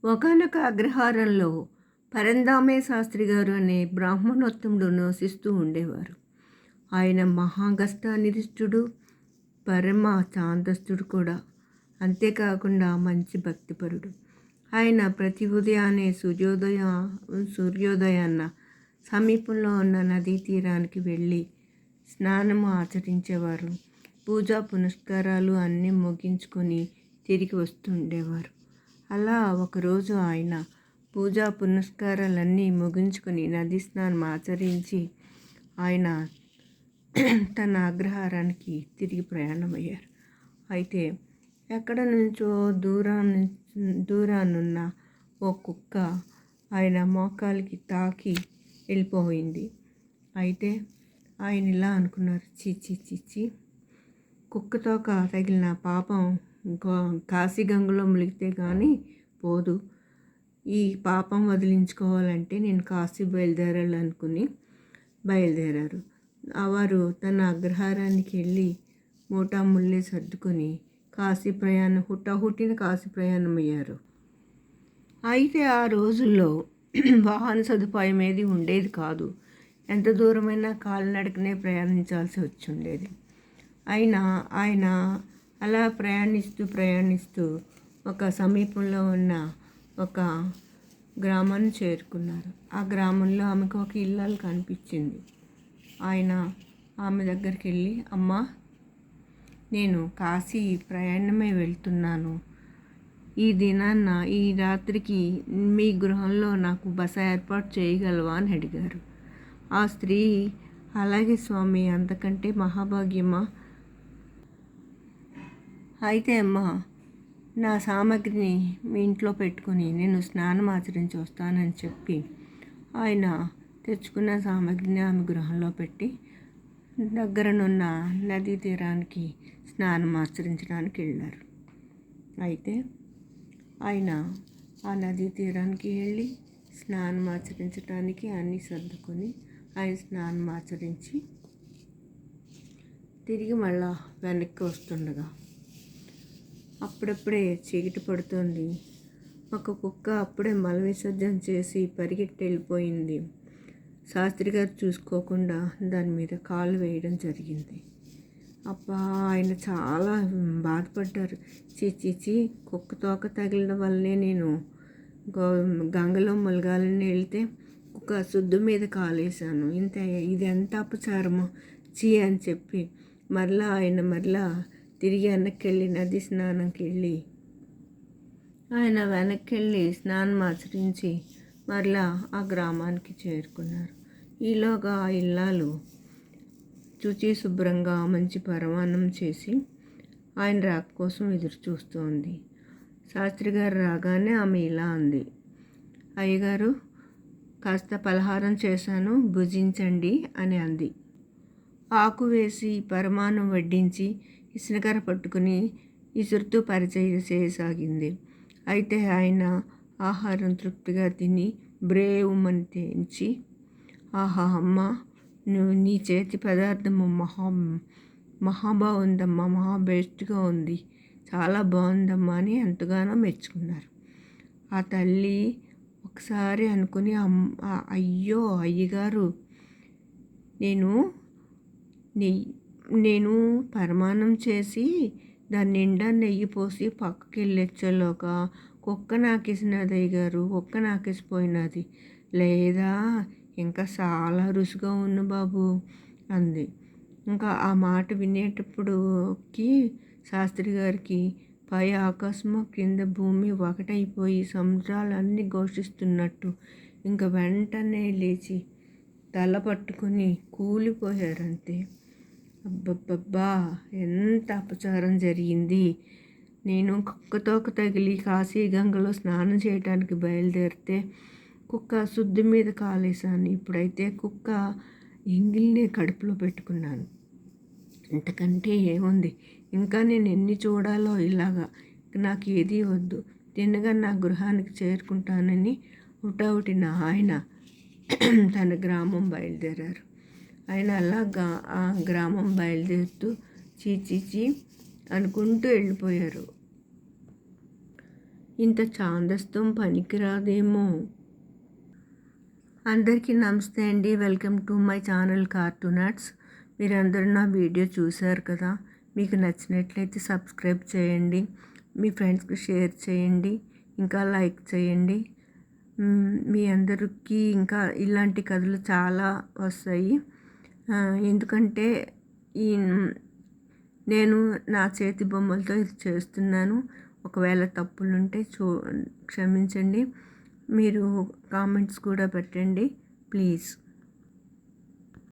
ఒకానొక అగ్రహారంలో పరంధామయ్య శాస్త్రి గారు అనే బ్రాహ్మణోత్తముడు నివసిస్తూ ఉండేవారు. ఆయన మహాగస్తానిధిష్ఠుడు, పరమ చాందస్తుడు కూడా. అంతేకాకుండా మంచి భక్తిపరుడు. ఆయన ప్రతి ఉదయాన్నే సూర్యోదయాన్న సమీపంలో ఉన్న నదీ తీరానికి వెళ్ళి స్నానము ఆచరించేవారు. పూజా పునస్కారాలు అన్నీ ముగించుకొని తిరిగి వస్తుండేవారు. అలా ఒకరోజు ఆయన పూజా పునస్కారాలన్నీ ముగించుకొని నదీ స్నానం ఆచరించి ఆయన తన అగ్రహారానికి తిరిగి ప్రయాణమయ్యారు. అయితే ఎక్కడ నుంచో దూరానున్న ఓ కుక్క ఆయన మోకాలికి తాకి వెళ్ళిపోయింది. అయితే ఆయన ఇలా అనుకున్నారు, చీచి చీచి కుక్కతోక తగిలిన పాపం కాశీగంగలో మునిగితే కానీ పోదు. ఈ పాపం వదిలించుకోవాలంటే నేను కాశీ బయలుదేరాలనుకుని బయలుదేరారు. వారు తన అగ్రహారానికి వెళ్ళి మూటాముళ్ళే సర్దుకొని హుటాహుటిన కాశీ ప్రయాణం అయ్యారు. అయితే ఆ రోజుల్లో వాహన సదుపాయం ఏది ఉండేది కాదు. ఎంత దూరమైనా కాలినడకనే ప్రయాణించాల్సి వచ్చి ఉండేది. అయినా ఆయన అలా ప్రయాణిస్తూ ఒక సమీపంలో ఉన్న ఒక గ్రామాన్ని చేరుకున్నారు. ఆ గ్రామంలో ఆమెకు ఒక ఇల్లాలు కనిపించింది. ఆయన ఆమె దగ్గరికి వెళ్ళి, అమ్మా, నేను కాశీ ప్రయాణమై వెళ్తున్నాను. ఈ రాత్రికి మీ గృహంలో నాకు బస ఏర్పాటు చేయగలవా అని అడిగారు. ఆ స్త్రీ, అలాగే స్వామి, అంతకంటే మహాభాగ్యమా. అయితే అమ్మా, నా సామాగ్రిని మీ ఇంట్లో పెట్టుకొని నేను స్నానం ఆచరించి వస్తానని చెప్పి ఆయన తెచ్చుకున్న సామాగ్రిని ఆమె గృహంలో పెట్టి దగ్గరనున్న నదీ తీరానికి స్నానం ఆచరించడానికి వెళ్ళారు. అయితే ఆయన ఆ నదీ తీరానికి వెళ్ళి స్నానం ఆచరించడానికి అన్నీ సర్దుకొని ఆయన స్నానం ఆచరించి తిరిగి మళ్ళా వెనక్కి వస్తుండగా అప్పుడప్పుడే చీకటి పడుతుంది. ఒక కుక్క అప్పుడే మల విసర్జన చేసి పరిగెట్టి వెళ్ళిపోయింది. శాస్త్రి గారు చూసుకోకుండా దాని మీద కాలు వేయడం జరిగింది. అబ్బా, ఆయన చాలా బాధపడ్డారు. చీచీచి కుక్క తోక తగిలిన వల్లనే నేను గంగలో ములగాలని వెళ్తే కుక్క శుద్ధి మీద కాలేశాను. ఇది ఎంత అపచారమో, చీ అని చెప్పి మరలా తిరిగి వెనక్కి వెళ్ళి నది స్నానంకి వెళ్ళి ఆయన వెనక్కి వెళ్ళి స్నానం ఆచరించి మరలా ఆ గ్రామానికి చేరుకున్నారు. ఈలోగా ఆ ఇల్లాలు శుచి శుభ్రంగా మంచి పరమాన్నం చేసి ఆయన రాక కోసం ఎదురు చూస్తోంది. శాస్త్రి గారు రాగానే ఆమె ఇలా అంది, అయ్యగారు, కాస్త పలహారం చేశాను, భుజించండి అని అంది. ఆకు వేసి పరమాన్నం వడ్డించి ఇసునకర్ర పట్టుకుని ఇసురుతూ పరిచయం చేయసాగింది. అయితే ఆయన ఆహారం తృప్తిగా తిని బ్రేవుమని తెంచి, ఆహా అమ్మ, నీ చేతి పదార్థము మహాబాగుందమ్మా, మహా బెస్ట్గా ఉంది, చాలా బాగుందమ్మా అని ఎంతగానో మెచ్చుకున్నారు. ఆ తల్లి ఒకసారి అనుకుని, అయ్యో అయ్యగారు, నేను పరమాన్నం చేసి దాని నిండా నెయ్యి పోసి పక్కకి వెళ్ళొచ్చేలోగా కుక్క నాకేసినది అయ్యగారు, కుక్క నాకేసిపోయినది, లేదా ఇంకా చాలా రుచిగా ఉన్న బాబు అంది. ఇంకా ఆ మాట వినేటప్పుడుకి శాస్త్రి గారికి పై ఆకాశము కింద భూమి ఒకటైపోయి సముద్రాలన్నీ ఘోషిస్తున్నట్టు ఇంకా వెంటనే లేచి తల పట్టుకొని కూలిపోయారంతే. అబ్బబ్బబ్బా, ఎంత అపచారం జరిగింది. నేను కుక్కతోక తగిలి కాశీగంగలో స్నానం చేయడానికి బయలుదేరితే కుక్క శుద్ధి మీద కాలేశాను. ఇప్పుడైతే కుక్క ఎంగిల్నే కడుపులో పెట్టుకున్నాను. ఇంతకంటే ఏముంది, ఇంకా నేను ఎన్ని చూడాలో ఇలాగా. నాకు ఏదీ వద్దు, తిన్నగా నా గృహానికి చేరుకుంటానని హుటాహుటిన ఆయన తన గ్రామం బయలుదేరారు. ఆయన అలాగా ఆ గ్రామం బయలుదేరుతూ చీచీచి అనుకుంటూ వెళ్ళిపోయారు. ఇంత ఛాందస్తం పనికిరాదేమో. అందరికీ నమస్తే అండి. వెల్కమ్ టు మై ఛానల్ కార్టూనట్స్. మీరందరూ నా వీడియో చూశారు కదా. మీకు నచ్చినట్లయితే సబ్స్క్రైబ్ చేయండి, మీ ఫ్రెండ్స్కి షేర్ చేయండి, ఇంకా లైక్ చేయండి. మీ అందరికీ ఇంకా ఇలాంటి కథలు చాలా వస్తాయి. ఎందుకంటే నేను నా చేతి బొమ్మలతో ఇది చేస్తున్నాను. ఒకవేళ తప్పులుంటే క్షమించండి. మీరు కామెంట్స్ కూడా పెట్టండి ప్లీజ్.